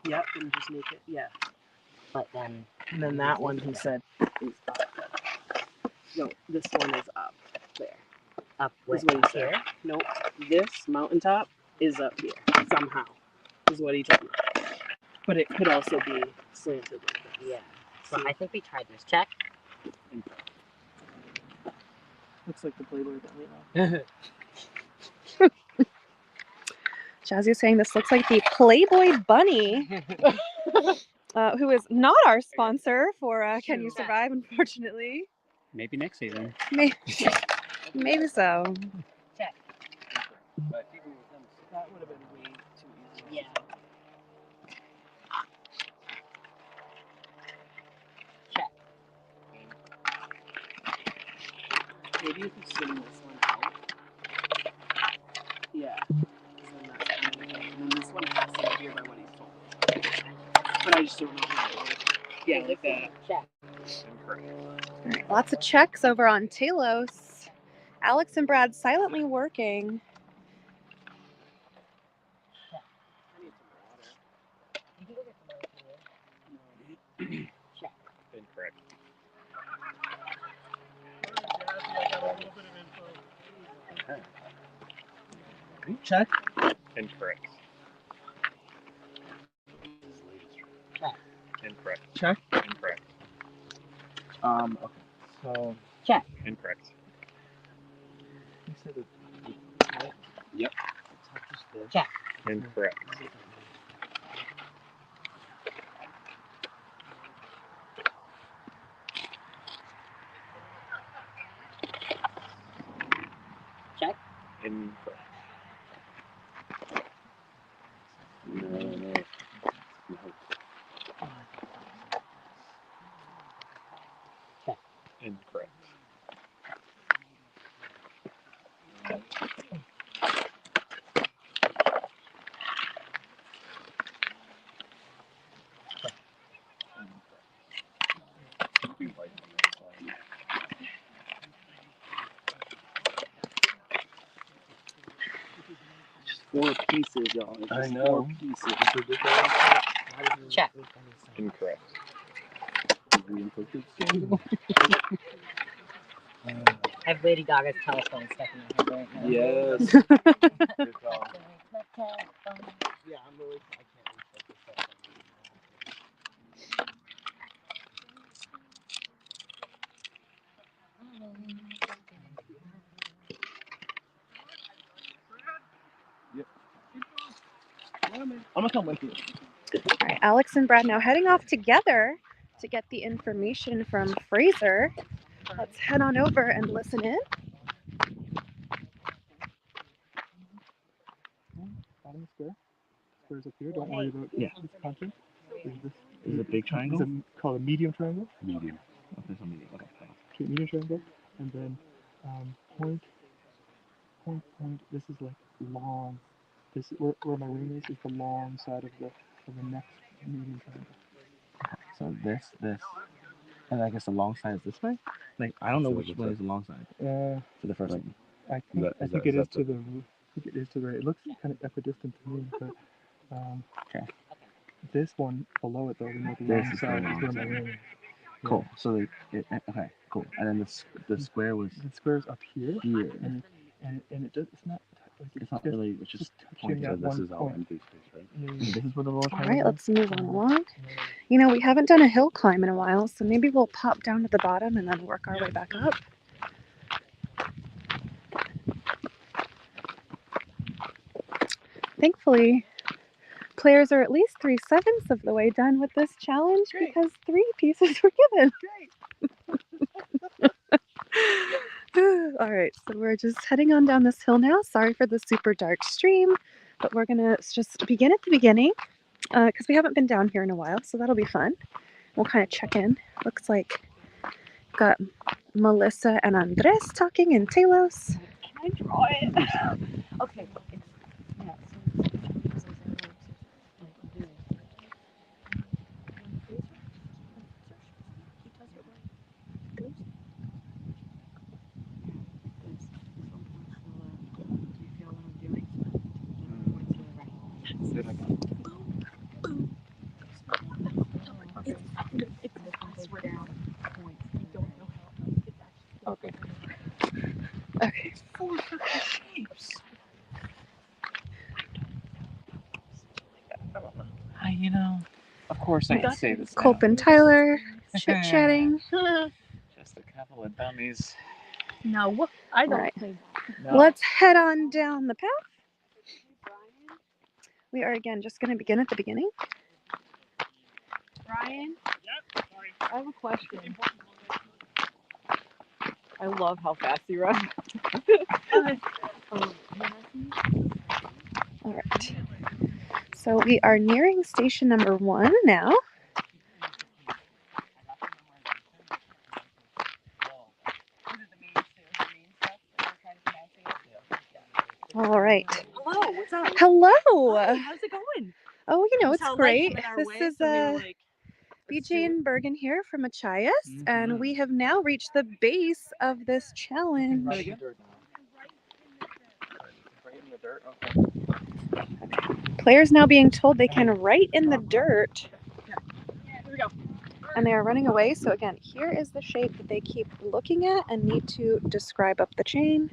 yep, and just make it, yeah.
But then.
And then that one, he said, is up. No, this one is up there.
Up
Is
with
what he said.
here.
Nope. This mountaintop is up here somehow. Is what he told me. But it could also be slanted like this.
Yeah. So I think we tried this. Check.
Looks like the Playboy Bunny.
Jazzy is saying this looks like the Playboy Bunny, who is not our sponsor for Can You Survive, unfortunately.
Maybe next season.
Maybe so.
Check.
But even with them, that would have been way too easy.
Yeah.
Maybe if you swing this one out. Yeah. Then that's kind of okay. And then this one has to be here by what he's told me. But I just don't know how. Yeah, like that.
Check.
All right, lots of checks over on Talos. Alex and Brad silently working.
You can go get some water. Check.
Incorrect.
Check.
Incorrect.
Check.
Incorrect.
Check.
Incorrect.
Okay. So
Check.
Incorrect.
you said that.
Yep.
Touches this.
Check.
Incorrect.
Check.
Incorrect. No.
Check.
Incorrect.
Just 4 pieces, y'all. It's
I
just
know.
4 pieces.
Check.
Incorrect.
I have Lady Gaga's telephone stuck in my head right now.
Yes.
Good call.
My telephone.
Yeah, I'm really. I can't reach this stuff. I'm gonna come with you.
All right, Alex and Brad now heading off together to get the information from Fraser. Let's head on over and listen in.
Bottom of square. Square's up here. Don't worry about
Yeah.
this content.
Is it a big triangle?
Is it called a medium triangle?
Medium. Okay, so medium. Okay.
Okay, medium triangle. And then point. This is like long. This where my ring is the long side of the next medium triangle.
So this, and I guess the long side is this way. Like I don't know
So
which
what's
one
that?
is the long side
For
for the first one.
I think
that-
I
is
think
that-
it
is
is
that
to the. I think it is to the right. It looks kind of equidistant to me, but
Okay.
this one below it though, we know the
This
long
is the
side
long
is where my
side.
ring is.
Cool. So okay, cool. And then the square was
The square's up here,
here.
and it does. It's not like
It's not really. It's just
touching
pointing.
So
at
this
one
is all
point.
empty space, right?
Yeah,
This is where the little
All
triangle
right,
is.
let's move on along. You know, we haven't done a hill climb in a while, so maybe we'll pop down to the bottom and then work our way back up. Thankfully, players are at least 3/7 of the way done with this challenge because 3 pieces were given. All right, so we're just heading on down this hill now. Sorry for the super dark stream, but we're gonna just begin at the beginning because we haven't been down here in a while, so that'll be fun. We'll kind of check in. Looks like got Melissa and Andres talking in Talos.
Can I draw it? Okay. Yeah.
Okay.
Okay.
You know, of course I can say this now.
Culp and Tyler chit chatting.
Just a couple of dummies.
No, I don't
Right.
play
No.
Let's head on down the path. We are again just going to begin at the beginning.
Brian? I have a question. I love how fast you run.
All right. So we are nearing station number 1 now. All right.
Hello, what's up?
Hello.
Hi, how's it going?
Oh, you know,
We
it's
saw a light
great.
coming our
This
way,
is
so we were like, let's do
BJ
it.
and Bergen here from a CYS, and we have now reached the base of this challenge.
Right in the dirt now. Right in the dirt. Okay.
Players now being told they can write in the dirt.
Here we go.
And they are running away. So again, here is the shape that they keep looking at and need to describe up the chain.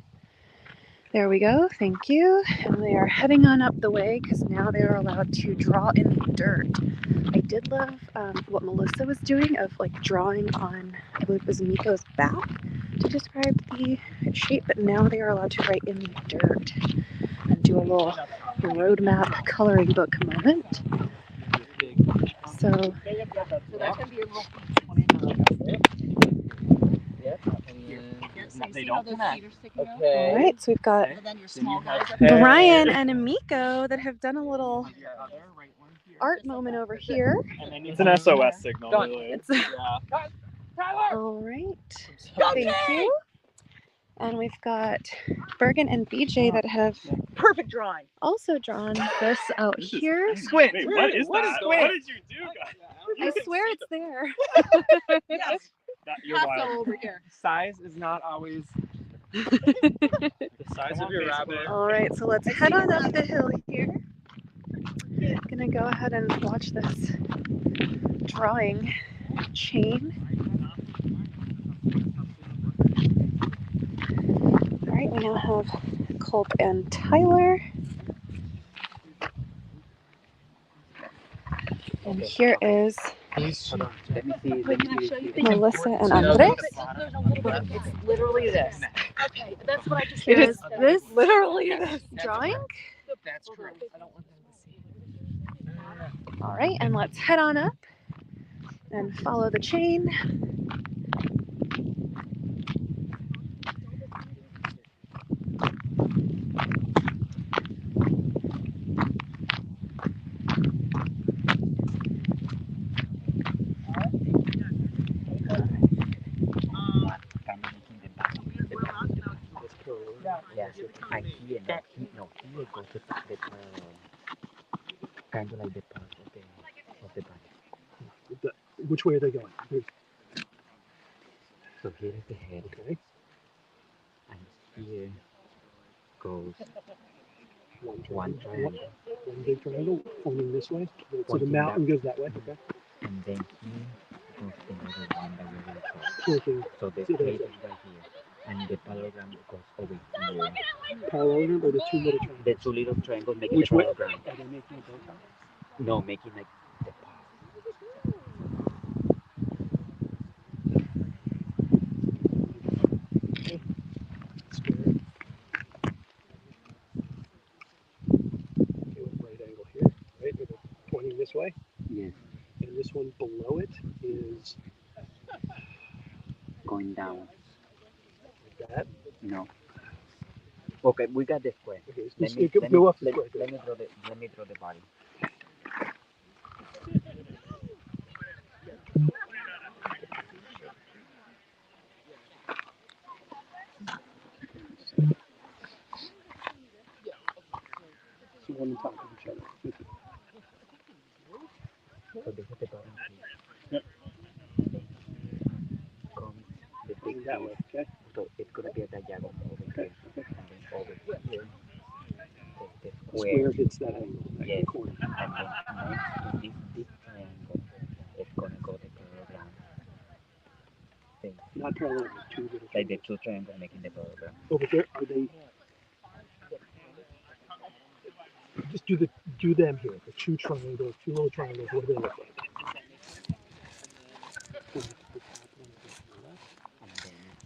There we go. Thank you. And they are heading on up the way because now they are allowed to draw in the dirt. I did love what Melissa was doing of like drawing on, I believe it was Miko's back to describe the shape, but now they are allowed to write in the dirt and do a little roadmap coloring book moment. So
So that's gonna be a little.
They don't connect.
all right, so we've got
But then your small guys up
Brian and Miko that have done a little art moment over here.
It's an SOS signal,
Done.
really.
It's
Yeah.
all right. Thank you. And we've got Bergen and BJ that have
perfect drawing.
also drawn this out here.
Squint.
Wait, what is
What
that?
is
What
squint?
did you do, guys?
I swear it's there.
Yes.
You're
Paso
wild.
over here.
Size is not always the size of your rabbit.
All right, so let's head on up the hill here. Gonna go ahead and watch this drawing chain. All right, we now have Culp and Tyler. And here is
Let me see.
Melissa and Andres.
It's literally this.
Okay, that's what I just
Here
said.
is this literally this drawing.
That's correct. I don't want them to see.
All right, and let's head on up and follow the chain.
Yeah. And here, no, here goes the kind of like the part of the body.
Which way are they going?
So here is the head,
Okay.
and here goes
One
one triangle,
one big triangle pointing this way. So the
Pointing
mountain
that-
goes that way. Okay.
and then here goes another one that we will draw.
Pointing
So the
to the
head is right here, and the parallelogram goes over here.
parallelogram or the two little triangles.
The two little triangles making
Which
the
way?
parallelogram.
Are they making a bow tie?
No, making like the path.
Square. Okay, with right angle here, right? They're pointing this way,
Yes,
and this one below it is
going down.
like that.
No. Okay, we got the square.
Okay, so
Let me
go up the
let,
square.
let me draw the body.
So one on top of each other.
So this is the bottom piece.
Yep.
And then comes the big
Going that
piece.
way. Okay.
So it's gonna be a diagonal over
Okay.
here, and then over here, the
Square
square.
hits that angle, that
Yes.
corner.
And then next to this big triangle, it's gonna go the parallelogram. Thing.
Not parallel, two little
Like the
triangles.
two triangles making the parallelogram.
Over there, are they? Just do them here. The two triangles, two little triangles. What do they look like?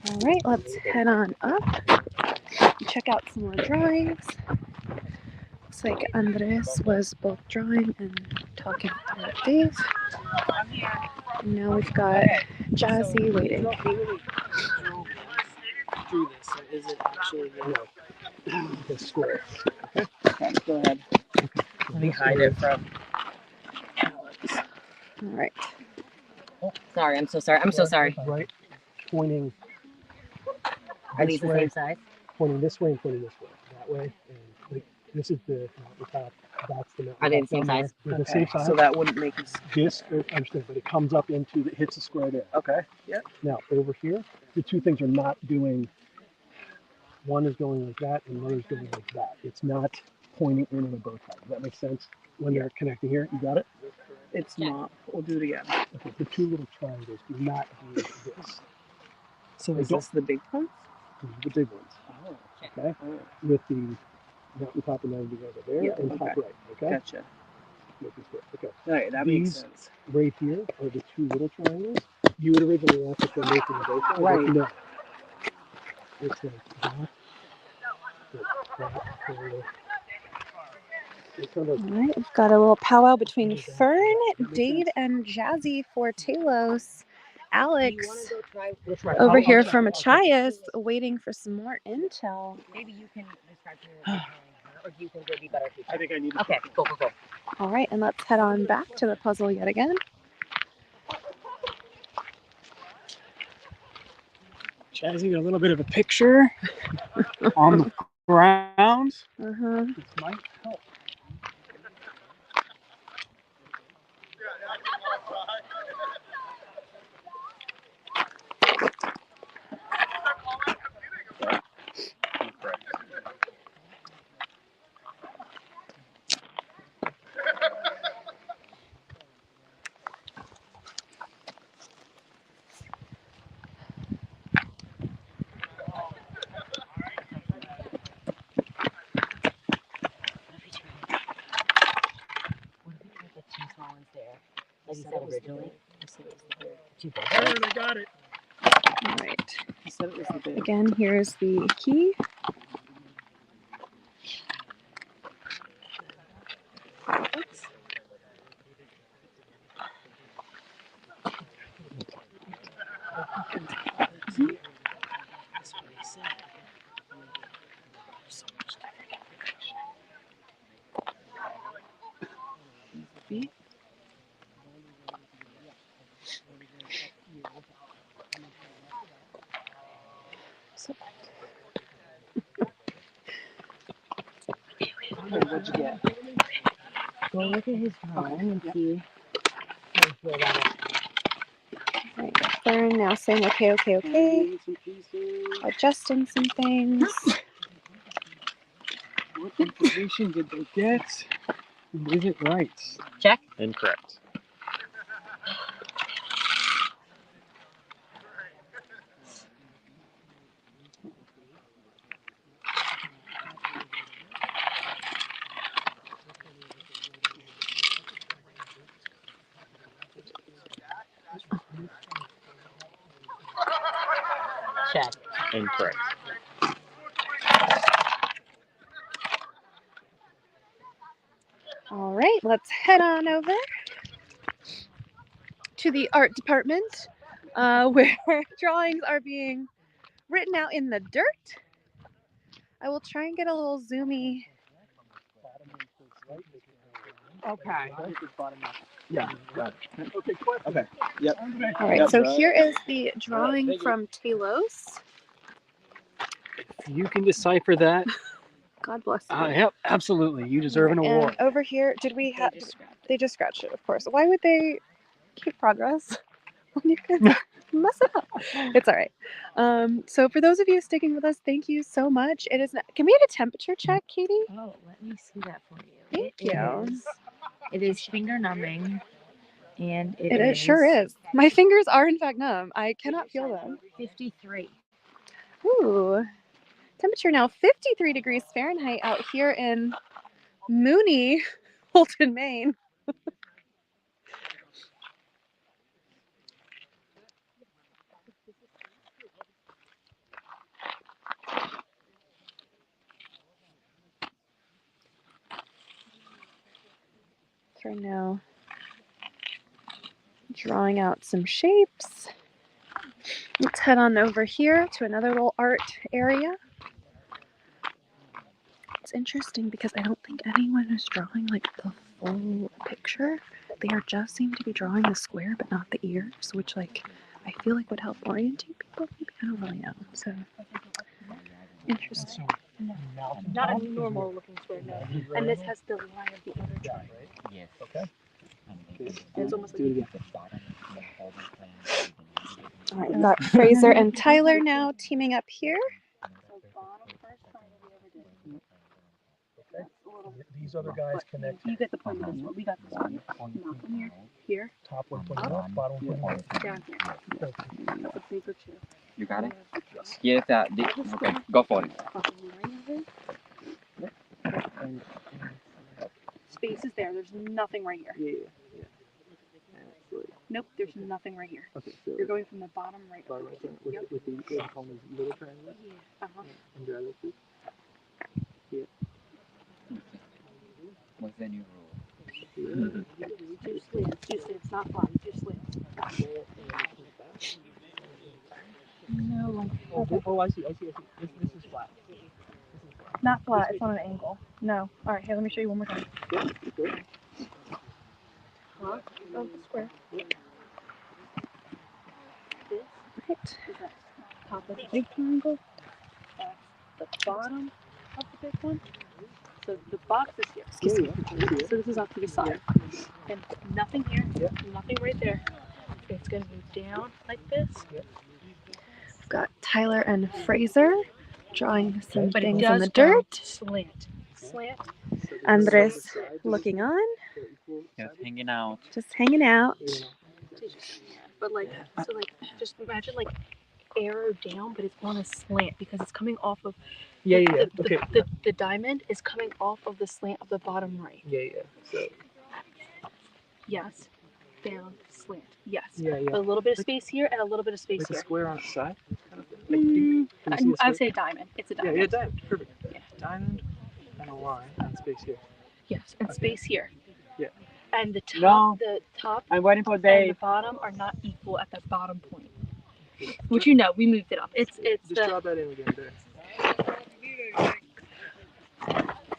All right, let's head on up. Check out some more drawings. Looks like Andres was both drawing and talking to Dave. And now we've got Jazzy waiting.
Do this, or is it actually?
No. The square.
Okay, go ahead. Let me hide it from Alex.
All right.
Sorry, I'm so sorry. I'm so sorry.
Right, pointing.
Are
this
these the
way.
same size?
pointing this way and pointing this way, that way, and like this is the mountaintop. That's the mountaintop.
Are they the same
down there.
size?
They're the
Okay,
same size.
so that wouldn't make us.
This, I understand, but it comes up into, it hits a square there.
Okay. Yep.
Now over here, the two things are not doing. One is going like that, and the other is going like that. It's not pointing in a bow tie. Does that make sense? When they're connecting here, you got it?
It's not. We'll do it again.
Okay, the two little triangles do not do this.
So
They
is
don't-
this the big one?
These are the big ones.
Oh.
Okay,
Oh.
with the mountaintop and everything over there,
Yeah,
and top
okay.
right. Okay,
Gotcha.
make this work. Okay,
All right, that
These-
makes sense.
right here are the two little triangles. You would originally ask if they're making a bow tie. but
Right.
No. It's like that. That.
All right, we've got a little powwow between Fern, Dave, and Jazzy for Talos. Alex over here from CYS waiting for some more intel.
Maybe you can describe to her, or do you think it would be better if you
I think I need to.
Okay, go.
All right, and let's head on back to the puzzle yet again.
Jazzy, a little bit of a picture on the ground.
Uh-huh.
This might help.
What if we tried the two small ones there? Like you said originally? Two big
There,
ones?
I got it.
All right.
He said it was the big.
Again, here's the key.
That's what he said. So much different.
So,
What'd you get?
Go look at his drawing and see how you feel about it.
all right, Fern now saying okay.
Some pieces.
Adjusting some things.
What information did they get? Is it right?
Check.
Incorrect.
Check.
Incorrect.
All right, let's head on over to the art department where drawings are being written out in the dirt. I will try and get a little zoomy.
Okay.
Yeah, got it. Okay, question.
Okay. Yep.
All right,
Yep.
so here is the drawing from Talos.
If you can decipher that,
God bless you.
yep, absolutely. You deserve an
And
award.
over here, did we have? They just scratched it, of course. Why would they keep progress when you can mess it up? It's all right. So for those of you sticking with us, thank you so much. It is. Can we get a temperature check, Katie?
Oh, let me see that for you.
Thank you.
It is finger numbing, and
It sure is. My fingers are in fact numb. I cannot feel them.
53.
Ooh. Temperature now 53 degrees Fahrenheit out here in Mooney, Holton, Maine. For now, drawing out some shapes. Let's head on over here to another little art area. It's interesting because I don't think anyone is drawing like the full picture. They are just seem to be drawing the square but not the ears, which like I feel like would help orientate people. Maybe I don't really know. So Interesting.
No.
Mountain
Not
top
a
is
normal
what-
looking square, no.
Mountain
And this
triangle.
has the line of the other
Yeah,
triangle.
right?
Yes.
Okay.
And it's almost
Do
like
it again.
The bottom of the whole plan.
All right, we've got Fraser and Tyler now teaming up here.
Okay. These other guys connect.
you get the point of this one. We got this one. Mountain here, here,
Top one pointing up, bottom one pointing up.
down here.
Okay.
That's a bigger two.
You got it?
Yes.
Yes, okay, go for it.
And,
Space is there. There's nothing right here.
yeah. And it's like,
Nope, there's nothing right here.
okay, so
You're going from the bottom right.
bottom right triangle with the what we call them little triangles
Uh-huh.
and your other two.
What's the new rule?
Two slants, not flat. Two slants. No.
Oh, I see. This is flat.
Not flat. It's on an angle. No. All right. Here, let me show you one more time.
Yeah, good.
Top of the square. This
Right.
is that top of the big triangle. That's the bottom of the big one. So the box is here.
Excuse me.
So this is off to the side. And nothing here.
Yeah.
Nothing right there. It's going to go down like this.
We've got Tyler and Fraser drawing some
But it
things
does
in the dirt.
Slant. Slant.
Andres looking on,
Just hanging out.
just hanging out.
But like, so like, just imagine like arrow down, but it's on a slant because it's coming off of.
Yeah.
The,
Okay.
the diamond is coming off of the slant of the bottom right.
Yeah. So.
Yes. Down, slant. Yes.
Yeah.
A little bit of space here and a little bit of space
Like a
here.
square on its side. Kind of thing. Like,
I
can you see a
would
square?
say diamond. It's a
Yeah.
diamond.
Diamond. Perfect.
Yeah.
Diamond and a line and space here.
Yes, and
Okay.
space here.
Yeah.
And the top,
No.
the top
I'm waiting for
and the
Dave.
bottom are not equal at that bottom point. Which you know, we moved it up. It's
Just
the.
draw that in again there.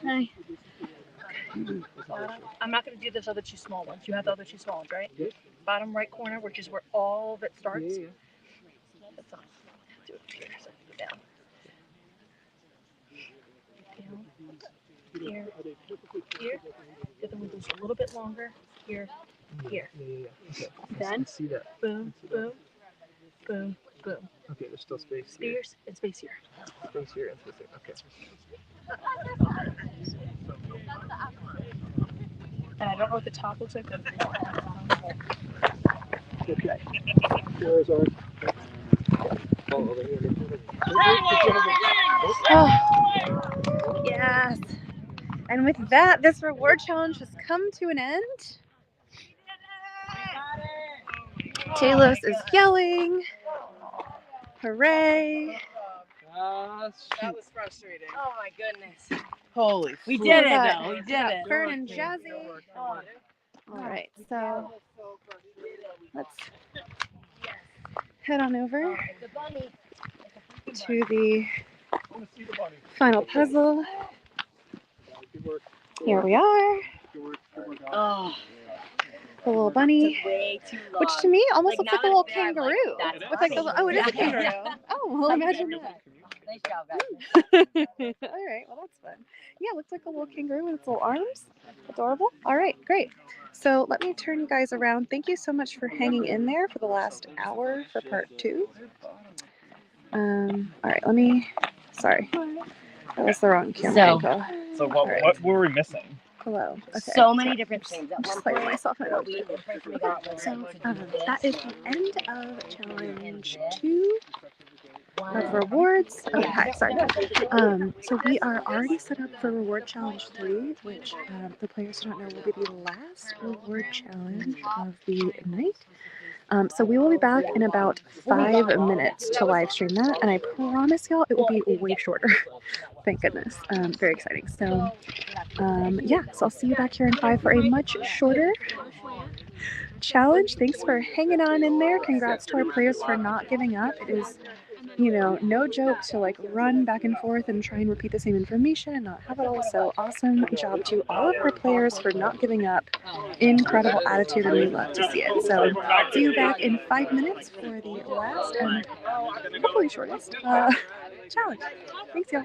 Hi. I'm not going to do those other two small ones. You have the other two small ones, right?
Yeah.
Bottom right corner, which is where all of it starts.
Yeah.
That's on. Do it here. So go down. Down. Here. Here. The other one goes a little bit longer. Here. Here.
Yeah. Okay.
Then.
Let's see that.
Boom. Boom. Boom. Boom.
Okay. There's still space here.
Space and space here.
Space here and space here. Okay.
And I don't know what the top looks like, but
Okay. Where's ours? Oh, over here.
Oh, yes. And with that, this reward challenge has come to an end. Talos is yelling. Hooray.
That was frustrating. Oh my goodness.
Holy.
We
We've
did it
got-
though. We
we've
did
got
it.
Fern and Jazzy. All right, so let's head on over
The bunny.
to the final puzzle. Here we are,
Oh,
the little bunny,
way too long.
which to me almost
Like,
looks like a
now
little
that it's there, I'm like,
kangaroo.
that's
With like a,
funny.
oh, it is a
Yeah.
kangaroo. Oh, well, imagine that.
Nice job, guys.
All right, well, that's fun. Yeah, looks like a little kangaroo with its little arms. Adorable. All right, great. So let me turn you guys around. Thank you so much for hanging in there for the last hour for part 2. All right, sorry. That was the wrong camera
So-
angle.
So
Alright.
what were we missing?
Hello. Okay.
So many
sorry.
different things. At
Just
one
like
point,
myself in a
we personally got like,
So
to do this.
that is the end of challenge 2 of rewards. Okay, sorry. So we are already set up for reward challenge 3, which the players who don't know will be the last reward challenge of the night. So we will be back in about 5 minutes to live stream that, and I promise y'all it will be way shorter. Thank goodness. Very exciting. So yeah, so I'll see you back here in 5 for a much shorter challenge. Thanks for hanging on in there. Congrats to our players for not giving up. It is, no joke to like run back and forth and try and repeat the same information and not have it all. So awesome job to all of our players for not giving up. Incredible attitude, and we love to see it. So see you back in 5 minutes for the last and hopefully shortest challenge. Thanks, y'all.